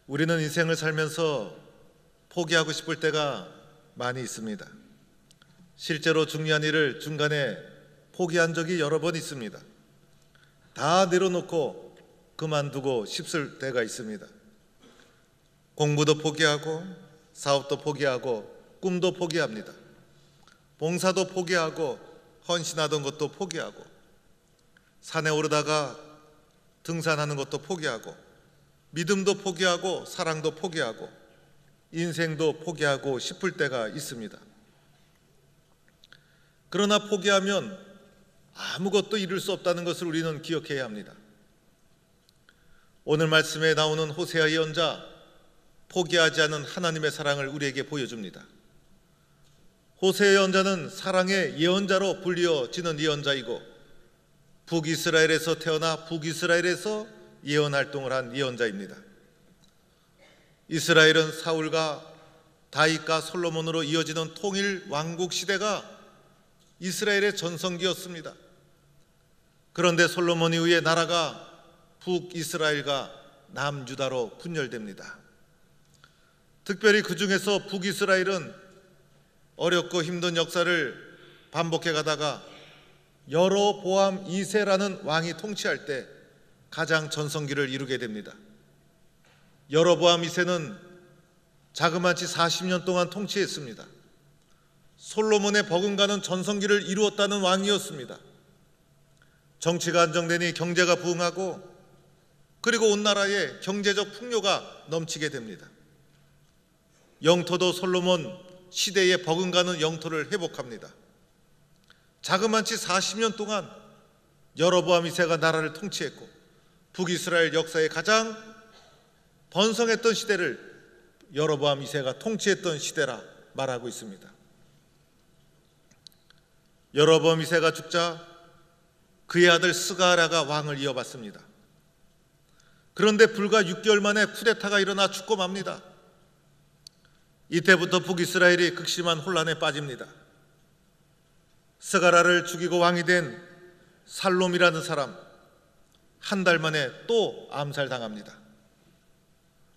우리는 인생을 살면서 포기하고 싶을 때가 많이 있습니다. 실제로 중요한 일을 중간에 포기한 적이 여러 번 있습니다. 다 내려놓고 그만두고 싶을 때가 있습니다. 공부도 포기하고 사업도 포기하고 꿈도 포기합니다. 봉사도 포기하고 헌신하던 것도 포기하고 산에 오르다가 등산하는 것도 포기하고 믿음도 포기하고 사랑도 포기하고 인생도 포기하고 싶을 때가 있습니다. 그러나 포기하면 아무것도 이룰 수 없다는 것을 우리는 기억해야 합니다. 오늘 말씀에 나오는 호세아 예언자, 포기하지 않은 하나님의 사랑을 우리에게 보여줍니다. 호세아 예언자는 사랑의 예언자로 불리어지는 예언자이고 북이스라엘에서 태어나 북이스라엘에서 예언 활동을 한 예언자입니다. 이스라엘은 사울과 다윗과 솔로몬으로 이어지는 통일 왕국 시대가 이스라엘의 전성기였습니다. 그런데 솔로몬 이후에 나라가 북이스라엘과 남유다로 분열됩니다. 특별히 그 중에서 북이스라엘은 어렵고 힘든 역사를 반복해 가다가 여로보암 2세라는 왕이 통치할 때 가장 전성기를 이루게 됩니다. 여로보암 2세는 자그마치 40년 동안 통치했습니다. 솔로몬의 버금가는 전성기를 이루었다는 왕이었습니다. 정치가 안정되니 경제가 부흥하고 그리고 온 나라에 경제적 풍요가 넘치게 됩니다. 영토도 솔로몬 시대에 버금가는 영토를 회복합니다. 자그마치 40년 동안 여로보암 2세가 나라를 통치했고 북이스라엘 역사의 가장 번성했던 시대를 여로보암 2세가 통치했던 시대라 말하고 있습니다. 여로보암 2세가 죽자 그의 아들 스가랴가 왕을 이어받습니다. 그런데 불과 6개월 만에 쿠데타가 일어나 죽고 맙니다. 이때부터 북이스라엘이 극심한 혼란에 빠집니다. 스가랴를 죽이고 왕이 된 살롬이라는 사람, 한 달 만에 또 암살당합니다.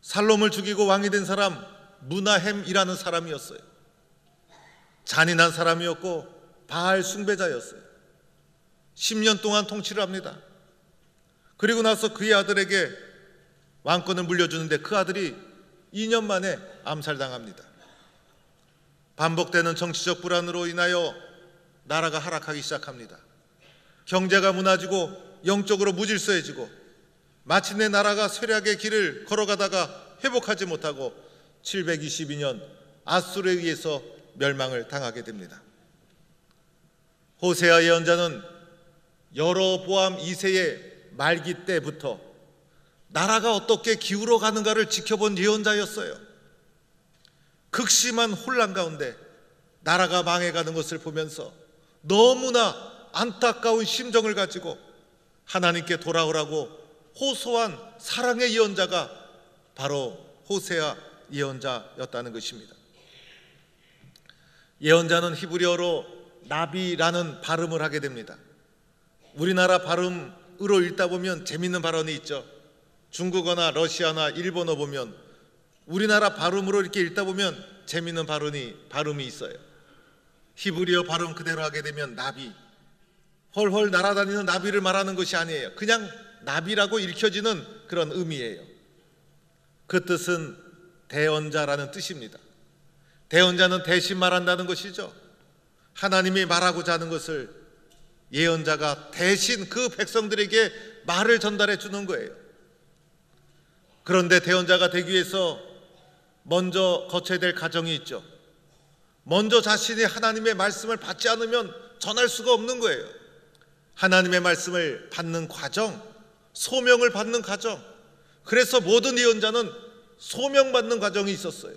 살롬을 죽이고 왕이 된 사람 무나햄이라는 사람이었어요. 잔인한 사람이었고 바알 숭배자였어요. 10년 동안 통치를 합니다. 그리고 나서 그의 아들에게 왕권을 물려주는데 그 아들이 2년 만에 암살당합니다. 반복되는 정치적 불안으로 인하여 나라가 하락하기 시작합니다. 경제가 무너지고 영적으로 무질서해지고 마침내 나라가 쇠락의 길을 걸어가다가 회복하지 못하고 722년 아수르에 의해서 멸망을 당하게 됩니다. 호세아 예언자는 여로보암 2세의 말기 때부터 나라가 어떻게 기울어 가는가를 지켜본 예언자였어요. 극심한 혼란 가운데 나라가 망해가는 것을 보면서 너무나 안타까운 심정을 가지고 하나님께 돌아오라고 호소한 사랑의 예언자가 바로 호세아 예언자였다는 것입니다. 예언자는 히브리어로 나비라는 발음을 하게 됩니다. 우리나라 발음으로 읽다 보면 재밌는 발언이 있죠. 중국어나 러시아나 일본어 보면 우리나라 발음으로 이렇게 읽다 보면 재밌는 발음이 있어요. 히브리어 발음 그대로 하게 되면 나비, 헐헐 날아다니는 나비를 말하는 것이 아니에요. 그냥 나비라고 읽혀지는 그런 의미예요. 그 뜻은 대언자라는 뜻입니다. 대언자는 대신 말한다는 것이죠. 하나님이 말하고자 하는 것을 예언자가 대신 그 백성들에게 말을 전달해 주는 거예요. 그런데 대언자가 되기 위해서 먼저 거쳐야 될 과정이 있죠. 먼저 자신이 하나님의 말씀을 받지 않으면 전할 수가 없는 거예요. 하나님의 말씀을 받는 과정, 소명을 받는 과정. 그래서 모든 예언자는 소명받는 과정이 있었어요.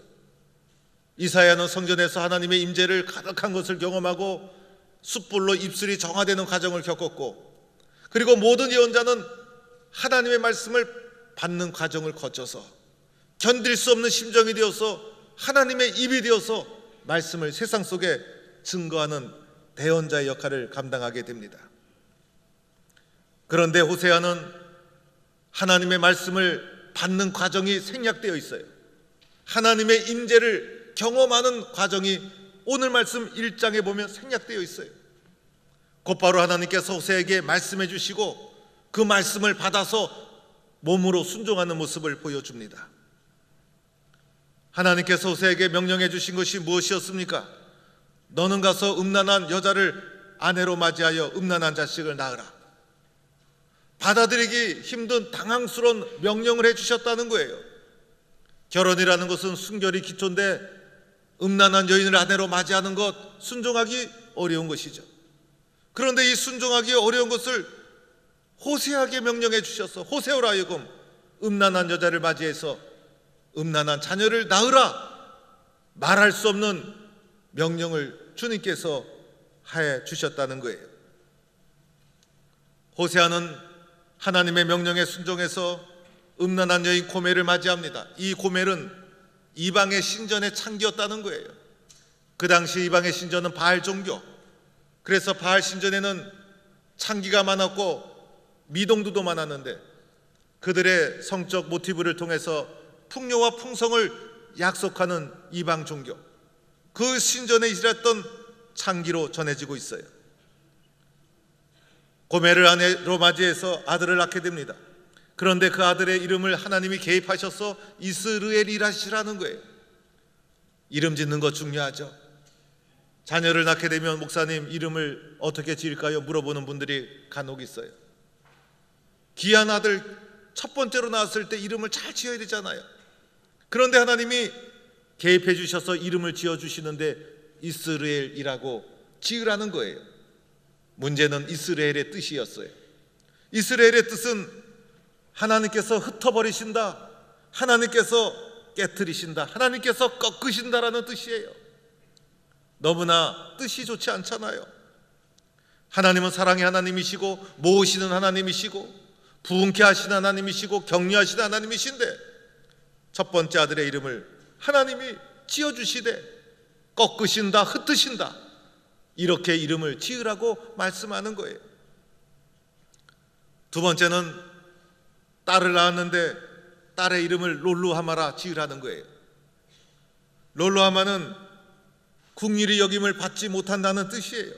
이사야는 성전에서 하나님의 임재를 가득한 것을 경험하고 숯불로 입술이 정화되는 과정을 겪었고, 그리고 모든 예언자는 하나님의 말씀을 받는 과정을 거쳐서 견딜 수 없는 심정이 되어서 하나님의 입이 되어서 말씀을 세상 속에 증거하는 대언자의 역할을 감당하게 됩니다. 그런데 호세아는 하나님의 말씀을 받는 과정이 생략되어 있어요. 하나님의 임재를 경험하는 과정이 오늘 말씀 1장에 보면 생략되어 있어요. 곧바로 하나님께서 호세에게 말씀해 주시고 그 말씀을 받아서 몸으로 순종하는 모습을 보여줍니다. 하나님께서 호세에게 명령해 주신 것이 무엇이었습니까? 너는 가서 음란한 여자를 아내로 맞이하여 음란한 자식을 낳으라. 받아들이기 힘든 당황스러운 명령을 해주셨다는 거예요. 결혼이라는 것은 순결이 기초인데 음란한 여인을 아내로 맞이하는 것, 순종하기 어려운 것이죠. 그런데 이 순종하기 어려운 것을 호세에게 명령해 주셔서 호세로 하여금 음란한 여자를 맞이해서 음란한 자녀를 낳으라 말할 수 없는 명령을 주님께서 해 주셨다는 거예요. 호세아는 하나님의 명령에 순종해서 음란한 여인 고멜을 맞이합니다. 이 고멜은 이방의 신전의 창기였다는 거예요. 그 당시 이방의 신전은 바알 종교, 그래서 바알 신전에는 창기가 많았고 미동두도 많았는데 그들의 성적 모티브를 통해서 풍요와 풍성을 약속하는 이방 종교, 그 신전에 있었던 창기로 전해지고 있어요. 고멜을 아내로 맞이해서 아들을 낳게 됩니다. 그런데 그 아들의 이름을 하나님이 개입하셔서 이스르엘이라시라는 거예요. 이름 짓는 거 중요하죠. 자녀를 낳게 되면 목사님 이름을 어떻게 지을까요? 물어보는 분들이 간혹 있어요. 귀한 아들 첫 번째로 낳았을 때 이름을 잘 지어야 되잖아요. 그런데 하나님이 개입해 주셔서 이름을 지어주시는데 이스라엘이라고 지으라는 거예요. 문제는 이스라엘의 뜻이었어요. 이스라엘의 뜻은 하나님께서 흩어버리신다, 하나님께서 깨트리신다, 하나님께서 꺾으신다라는 뜻이에요. 너무나 뜻이 좋지 않잖아요. 하나님은 사랑의 하나님이시고 모으시는 하나님이시고 부흥케 하시는 하나님이시고 격려하시는 하나님이신데 첫 번째 아들의 이름을 하나님이 지어주시되 꺾으신다, 흩으신다, 이렇게 이름을 지으라고 말씀하는 거예요. 두 번째는 딸을 낳았는데 딸의 이름을 롤루하마라 지으라는 거예요. 롤루하마는 국률이 여김을 받지 못한다는 뜻이에요.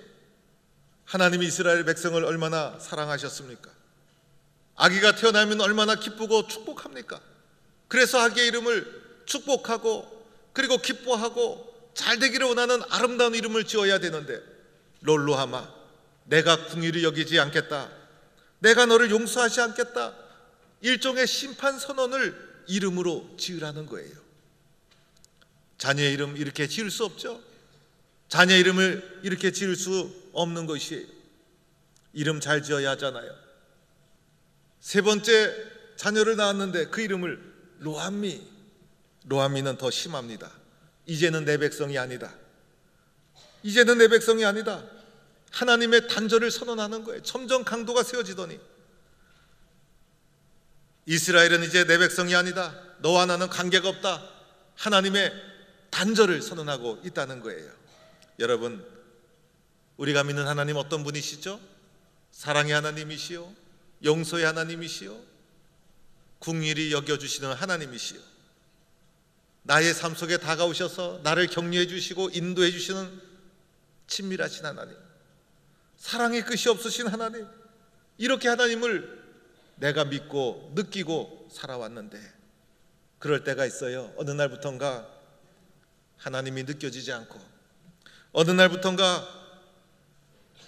하나님이 이스라엘 백성을 얼마나 사랑하셨습니까? 아기가 태어나면 얼마나 기쁘고 축복합니까? 그래서 아기의 이름을 축복하고 그리고 기뻐하고 잘 되기를 원하는 아름다운 이름을 지어야 되는데 롤루하마, 내가 긍휼히 여기지 않겠다, 내가 너를 용서하지 않겠다, 일종의 심판 선언을 이름으로 지으라는 거예요. 자녀의 이름 이렇게 지을 수 없죠. 자녀 이름을 이렇게 지을 수 없는 것이에요. 이름 잘 지어야 하잖아요. 세 번째 자녀를 낳았는데 그 이름을 로암미, 로암미는 더 심합니다. 이제는 내 백성이 아니다, 이제는 내 백성이 아니다. 하나님의 단절을 선언하는 거예요. 점점 강도가 세워지더니 이스라엘은 이제 내 백성이 아니다, 너와 나는 관계가 없다, 하나님의 단절을 선언하고 있다는 거예요. 여러분, 우리가 믿는 하나님 어떤 분이시죠? 사랑의 하나님이시요, 용서의 하나님이시요, 긍휼히 여겨주시는 하나님이시요, 나의 삶 속에 다가오셔서 나를 격려해 주시고 인도해 주시는 친밀하신 하나님, 사랑의 끝이 없으신 하나님, 이렇게 하나님을 내가 믿고 느끼고 살아왔는데 그럴 때가 있어요. 어느 날부턴가 하나님이 느껴지지 않고 어느 날부턴가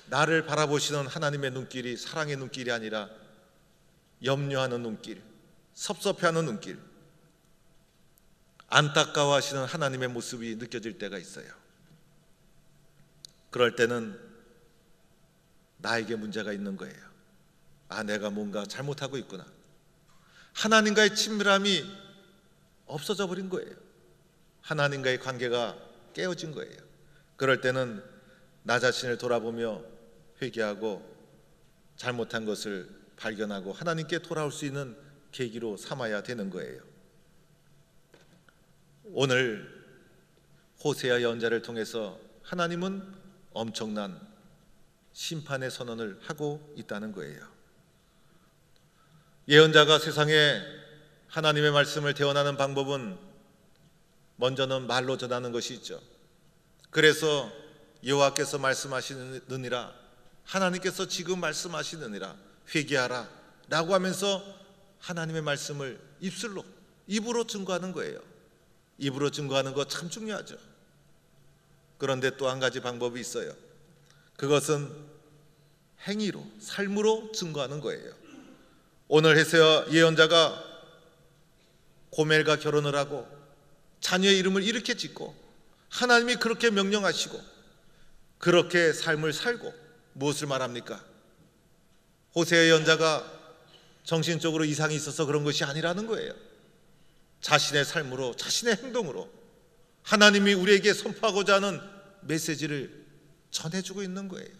나를 바라보시는 하나님의 눈길이 사랑의 눈길이 아니라 염려하는 눈길, 섭섭해하는 눈길, 안타까워하시는 하나님의 모습이 느껴질 때가 있어요. 그럴 때는 나에게 문제가 있는 거예요. 아, 내가 뭔가 잘못하고 있구나. 하나님과의 친밀함이 없어져 버린 거예요. 하나님과의 관계가 깨어진 거예요. 그럴 때는 나 자신을 돌아보며 회개하고 잘못한 것을 발견하고 하나님께 돌아올 수 있는 계기로 삼아야 되는 거예요. 오늘 호세아 예언자를 통해서 하나님은 엄청난 심판의 선언을 하고 있다는 거예요. 예언자가 세상에 하나님의 말씀을 대언하는 방법은 먼저는 말로 전하는 것이 있죠. 그래서 여호와께서 말씀하시느니라, 하나님께서 지금 말씀하시느니라, 회개하라 라고 하면서 하나님의 말씀을 입으로 증거하는 거예요. 입으로 증거하는 거 참 중요하죠. 그런데 또 한 가지 방법이 있어요. 그것은 행위로, 삶으로 증거하는 거예요. 오늘 헤세야 예언자가 고멜과 결혼을 하고 자녀의 이름을 이렇게 짓고 하나님이 그렇게 명령하시고 그렇게 삶을 살고 무엇을 말합니까? 호세아 예언자가 정신적으로 이상이 있어서 그런 것이 아니라는 거예요. 자신의 삶으로, 자신의 행동으로 하나님이 우리에게 선포하고자 하는 메시지를 전해주고 있는 거예요.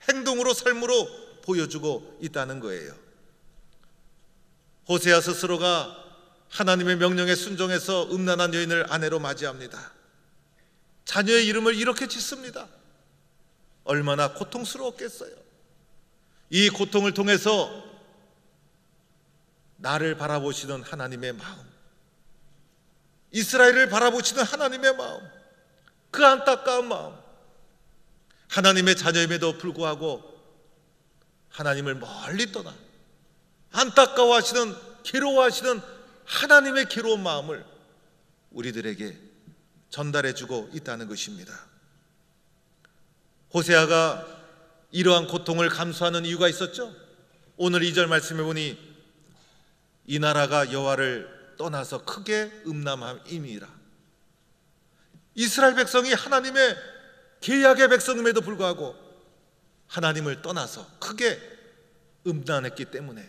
행동으로, 삶으로 보여주고 있다는 거예요. 호세아 스스로가 하나님의 명령에 순종해서 음란한 여인을 아내로 맞이합니다. 자녀의 이름을 이렇게 짓습니다. 얼마나 고통스러웠겠어요. 이 고통을 통해서 나를 바라보시는 하나님의 마음, 이스라엘을 바라보시는 하나님의 마음, 그 안타까운 마음, 하나님의 자녀임에도 불구하고 하나님을 멀리 떠나 안타까워하시는, 괴로워하시는 하나님의 괴로운 마음을 우리들에게 전달해주고 있다는 것입니다. 호세아가 이러한 고통을 감수하는 이유가 있었죠. 오늘 2절 말씀해 보니 이 나라가 여호와를 떠나서 크게 음란함이니라. 이스라엘 백성이 하나님의 계약의 백성임에도 불구하고 하나님을 떠나서 크게 음란했기 때문에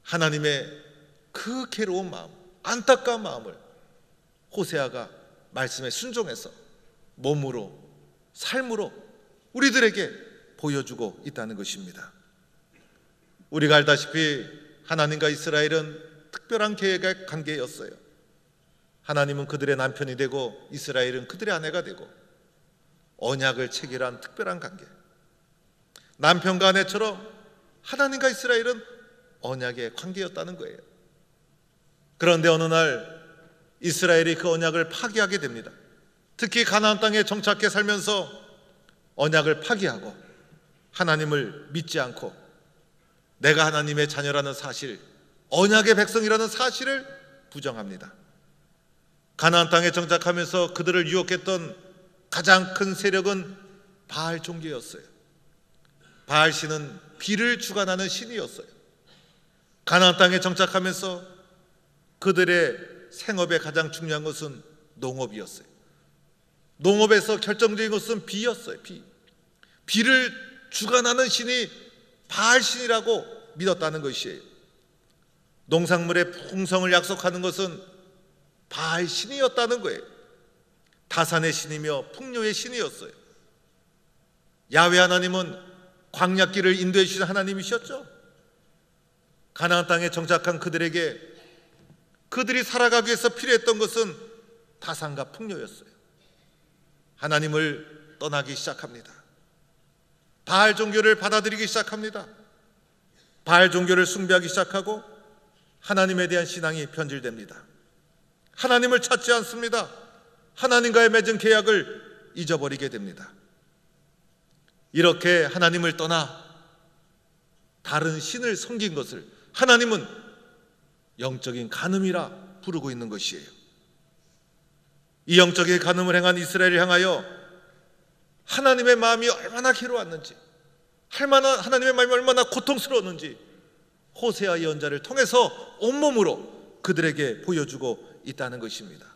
하나님의 그 괴로운 마음, 안타까운 마음을 호세아가 말씀에 순종해서 몸으로, 삶으로 우리들에게 보여주고 있다는 것입니다. 우리가 알다시피 하나님과 이스라엘은 특별한 계획의 관계였어요. 하나님은 그들의 남편이 되고 이스라엘은 그들의 아내가 되고 언약을 체결한 특별한 관계. 남편과 아내처럼 하나님과 이스라엘은 언약의 관계였다는 거예요. 그런데 어느 날 이스라엘이 그 언약을 파기하게 됩니다. 특히 가나안 땅에 정착해 살면서 언약을 파기하고 하나님을 믿지 않고 내가 하나님의 자녀라는 사실, 언약의 백성이라는 사실을 부정합니다. 가나안 땅에 정착하면서 그들을 유혹했던 가장 큰 세력은 바알 종교였어요. 바알 신은 비를 주관하는 신이었어요. 가나안 땅에 정착하면서 그들의 생업의 가장 중요한 것은 농업이었어요. 농업에서 결정적인 것은 비였어요. 비를 주관하는 신이 바알 신이라고 믿었다는 것이에요. 농산물의 풍성을 약속하는 것은 바알 신이었다는 거예요. 다산의 신이며 풍요의 신이었어요. 야훼 하나님은 광야길을 인도해 주신 하나님이셨죠. 가나안 땅에 정착한 그들에게 그들이 살아가기 위해서 필요했던 것은 다산과 풍요였어요. 하나님을 떠나기 시작합니다. 바알 종교를 받아들이기 시작합니다. 바알 종교를 숭배하기 시작하고 하나님에 대한 신앙이 변질됩니다. 하나님을 찾지 않습니다. 하나님과의 맺은 계약을 잊어버리게 됩니다. 이렇게 하나님을 떠나 다른 신을 섬긴 것을 하나님은 영적인 간음이라 부르고 있는 것이에요. 이 영적인 간음을 행한 이스라엘을 향하여 하나님의 마음이 얼마나 괴로웠는지, 하나님의 마음이 얼마나 고통스러웠는지 호세아 예언자를 통해서 온몸으로 그들에게 보여주고 있다는 것입니다.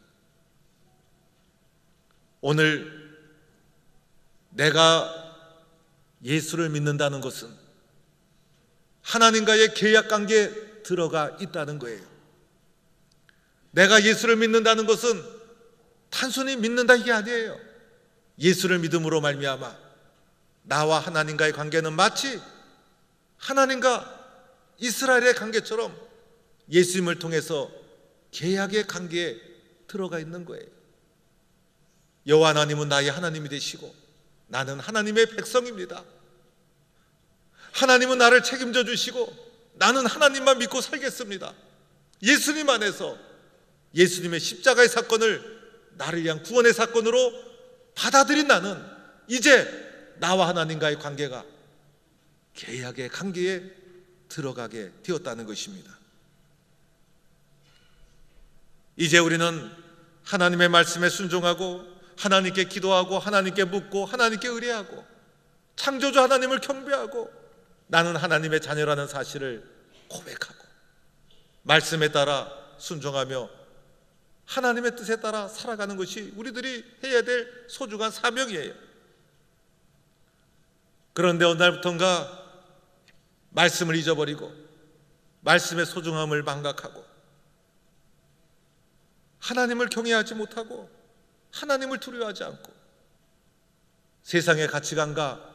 오늘 내가 예수를 믿는다는 것은 하나님과의 계약 관계에 들어가 있다는 거예요. 내가 예수를 믿는다는 것은 단순히 믿는다 이게 아니에요. 예수를 믿음으로 말미암아 나와 하나님과의 관계는 마치 하나님과 이스라엘의 관계처럼 예수님을 통해서 계약의 관계에 들어가 있는 거예요. 여호와 하나님은 나의 하나님이 되시고 나는 하나님의 백성입니다. 하나님은 나를 책임져 주시고 나는 하나님만 믿고 살겠습니다. 예수님 안에서 예수님의 십자가의 사건을 나를 위한 구원의 사건으로 받아들인 나는 이제 나와 하나님과의 관계가 계약의 관계에 들어가게 되었다는 것입니다. 이제 우리는 하나님의 말씀에 순종하고 하나님께 기도하고 하나님께 묻고 하나님께 의뢰하고 창조주 하나님을 경배하고 나는 하나님의 자녀라는 사실을 고백하고 말씀에 따라 순종하며 하나님의 뜻에 따라 살아가는 것이 우리들이 해야 될 소중한 사명이에요. 그런데 어느 날부턴가 말씀을 잊어버리고 말씀의 소중함을 망각하고 하나님을 경외하지 못하고 하나님을 두려워하지 않고 세상의 가치관과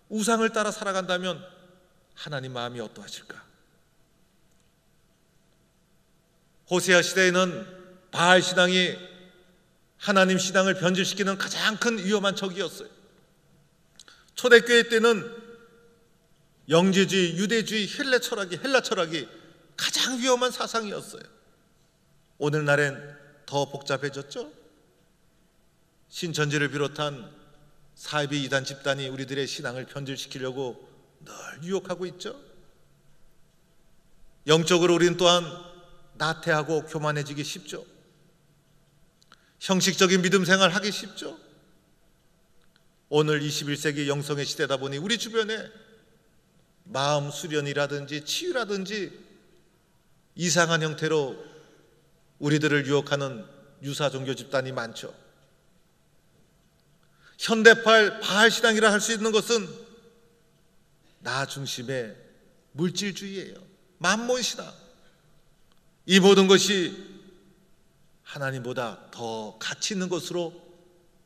우상을 따라 살아간다면 하나님 마음이 어떠하실까? 호세아 시대에는 바알 신앙이 하나님 신앙을 변질시키는 가장 큰 위험한 적이었어요. 초대교회 때는 영지주의, 유대주의, 헬라 철학이 가장 위험한 사상이었어요. 오늘날엔 더 복잡해졌죠. 신천지를 비롯한 사이비 이단 집단이 우리들의 신앙을 변질시키려고 늘 유혹하고 있죠. 영적으로 우리는 또한 나태하고 교만해지기 쉽죠. 형식적인 믿음 생활 하기 쉽죠. 오늘 21세기 영성의 시대다 보니 우리 주변에 마음 수련이라든지 치유라든지 이상한 형태로 우리들을 유혹하는 유사 종교 집단이 많죠. 현대판 바알 신앙이라 할 수 있는 것은 나 중심의 물질주의예요. 만몬 신앙. 이 모든 것이 하나님보다 더 가치 있는 것으로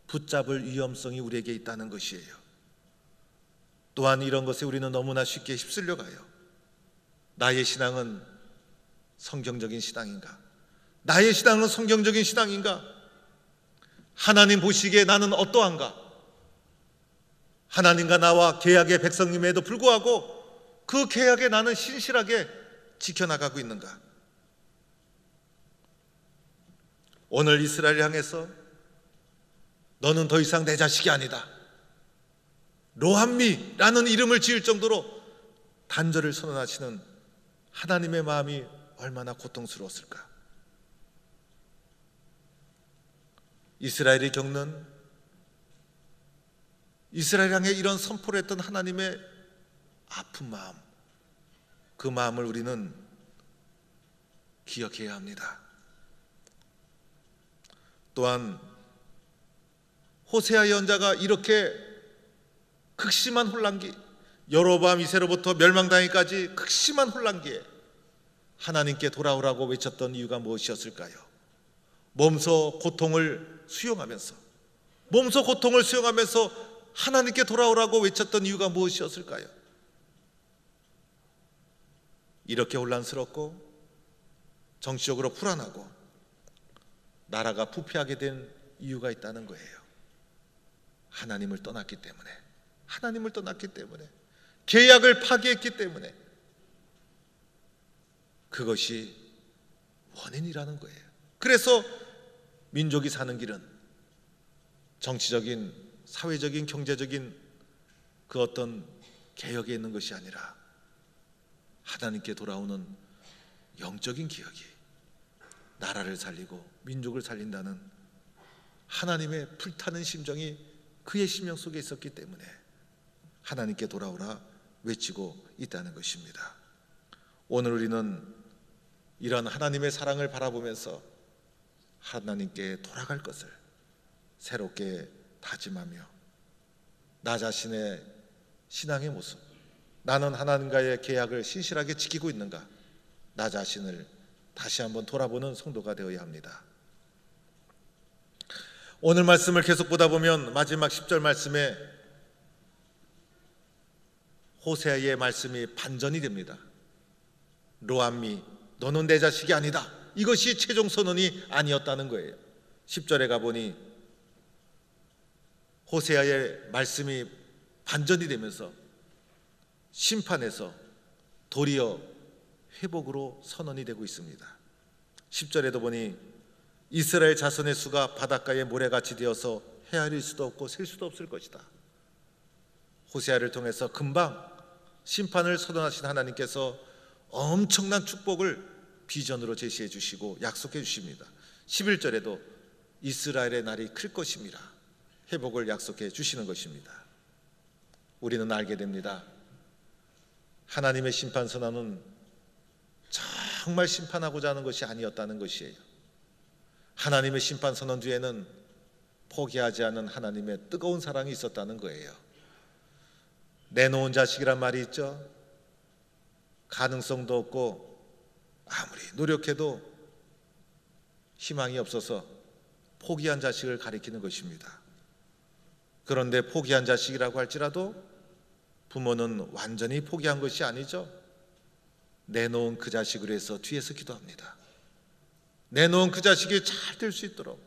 붙잡을 위험성이 우리에게 있다는 것이에요. 또한 이런 것에 우리는 너무나 쉽게 휩쓸려 가요. 나의 신앙은 성경적인 신앙인가? 나의 신앙은 성경적인 신앙인가? 하나님 보시기에 나는 어떠한가? 하나님과 나와 계약의 백성임에도 불구하고 그 계약에 나는 신실하게 지켜나가고 있는가? 오늘 이스라엘을 향해서 너는 더 이상 내 자식이 아니다, 로함미라는 이름을 지을 정도로 단절을 선언하시는 하나님의 마음이 얼마나 고통스러웠을까? 이스라엘이 겪는, 이스라엘 향해 이런 선포를 했던 하나님의 아픈 마음, 그 마음을 우리는 기억해야 합니다. 또한 호세아 예언자가 이렇게 극심한 혼란기, 여로보암 2세로부터 멸망당하기까지 극심한 혼란기에 하나님께 돌아오라고 외쳤던 이유가 무엇이었을까요? 몸소 고통을 수용하면서 하나님께 돌아오라고 외쳤던 이유가 무엇이었을까요? 이렇게 혼란스럽고 정치적으로 불안하고 나라가 부패하게 된 이유가 있다는 거예요. 하나님을 떠났기 때문에, 계약을 파기했기 때문에, 그것이 원인이라는 거예요. 그래서 민족이 사는 길은 정치적인, 사회적인, 경제적인 그 어떤 개혁에 있는 것이 아니라 하나님께 돌아오는 영적인 기억이 나라를 살리고 민족을 살린다는 하나님의 불타는 심정이 그의 심령 속에 있었기 때문에 하나님께 돌아오라 외치고 있다는 것입니다. 오늘 우리는 이런 하나님의 사랑을 바라보면서 하나님께 돌아갈 것을 새롭게 다짐하며 나 자신의 신앙의 모습, 나는 하나님과의 계약을 신실하게 지키고 있는가, 나 자신을 다시 한번 돌아보는 성도가 되어야 합니다. 오늘 말씀을 계속 보다 보면 마지막 10절 말씀에 호세아의 말씀이 반전이 됩니다. 로함미, 너는 내 자식이 아니다, 이것이 최종 선언이 아니었다는 거예요. 10절에 가보니 호세아의 말씀이 반전이 되면서 심판에서 도리어 회복으로 선언이 되고 있습니다. 10절에도 보니 이스라엘 자손의 수가 바닷가의 모래같이 되어서 헤아릴 수도 없고 셀 수도 없을 것이다. 호세아를 통해서 금방 심판을 선언하신 하나님께서 엄청난 축복을 비전으로 제시해 주시고 약속해 주십니다. 11절에도 이스라엘의 날이 클 것입니다. 회복을 약속해 주시는 것입니다. 우리는 알게 됩니다. 하나님의 심판 선언은 정말 심판하고자 하는 것이 아니었다는 것이에요. 하나님의 심판 선언 뒤에는 포기하지 않은 하나님의 뜨거운 사랑이 있었다는 거예요. 내놓은 자식이란 말이 있죠. 가능성도 없고 아무리 노력해도 희망이 없어서 포기한 자식을 가리키는 것입니다. 그런데 포기한 자식이라고 할지라도 부모는 완전히 포기한 것이 아니죠. 내놓은 그 자식을 위해서 뒤에서 기도합니다. 내놓은 그 자식이 잘 될 수 있도록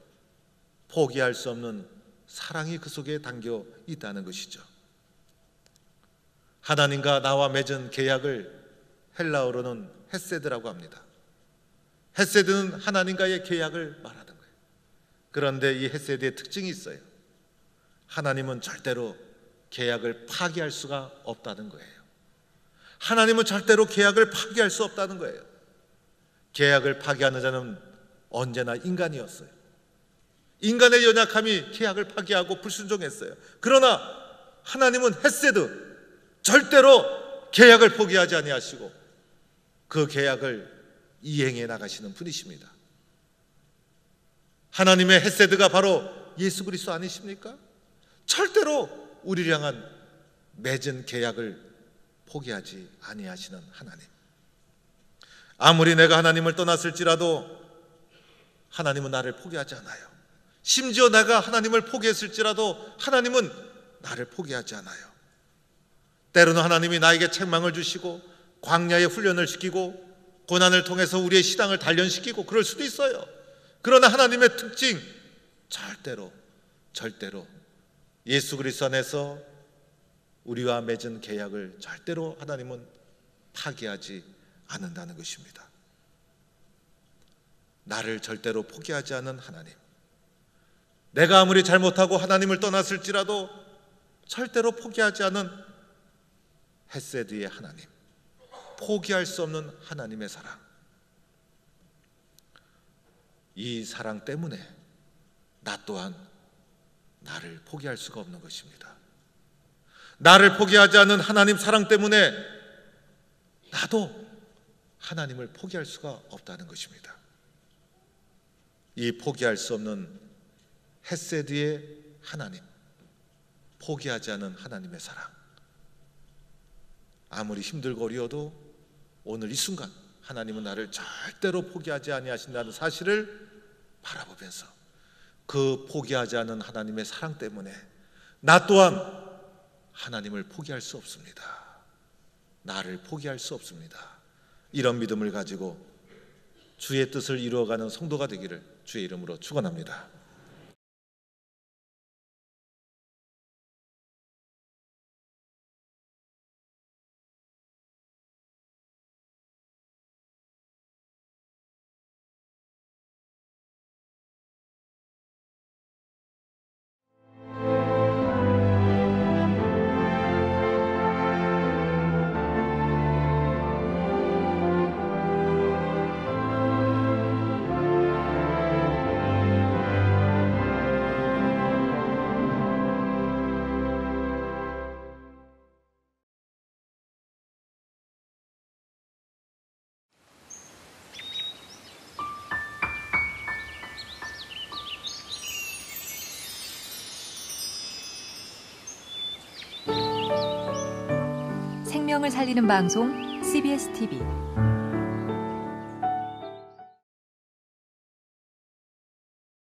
포기할 수 없는 사랑이 그 속에 담겨 있다는 것이죠. 하나님과 나와 맺은 계약을 헬라어로는 헤세드라고 합니다. 헤세드는 하나님과의 계약을 말하는 거예요. 그런데 이 헤세드의 특징이 있어요. 하나님은 절대로 계약을 파기할 수가 없다는 거예요. 하나님은 절대로 계약을 파기할 수 없다는 거예요. 계약을 파기하는 자는 언제나 인간이었어요. 인간의 연약함이 계약을 파기하고 불순종했어요. 그러나 하나님은 헤세드, 절대로 계약을 포기하지 아니하시고 그 계약을 이행해 나가시는 분이십니다. 하나님의 헤세드가 바로 예수 그리스도 아니십니까? 절대로 우리를 향한 맺은 계약을 포기하지 아니하시는 하나님. 아무리 내가 하나님을 떠났을지라도 하나님은 나를 포기하지 않아요. 심지어 내가 하나님을 포기했을지라도 하나님은 나를 포기하지 않아요. 때로는 하나님이 나에게 책망을 주시고 광야에 훈련을 시키고 고난을 통해서 우리의 신앙을 단련시키고 그럴 수도 있어요. 그러나 하나님의 특징, 절대로 예수 그리스도 안에서 우리와 맺은 계약을 절대로 하나님은 파기하지 않는다는 것입니다. 나를 절대로 포기하지 않는 하나님. 내가 아무리 잘못하고 하나님을 떠났을지라도 절대로 포기하지 않은 헤세드의 하나님, 포기할 수 없는 하나님의 사랑. 이 사랑 때문에 나 또한 나를 포기할 수가 없는 것입니다. 나를 포기하지 않는 하나님 사랑 때문에 나도 하나님을 포기할 수가 없다는 것입니다. 이 포기할 수 없는 헤세드의 하나님, 포기하지 않은 하나님의 사랑. 아무리 힘들고 어려워도 오늘 이 순간 하나님은 나를 절대로 포기하지 아니하신다는 사실을 바라보면서 그 포기하지 않은 하나님의 사랑 때문에 나 또한 하나님을 포기할 수 없습니다. 나를 포기할 수 없습니다. 이런 믿음을 가지고 주의 뜻을 이루어가는 성도가 되기를 주의 이름으로 축원합니다. 생명을 살리는 방송 CBS TV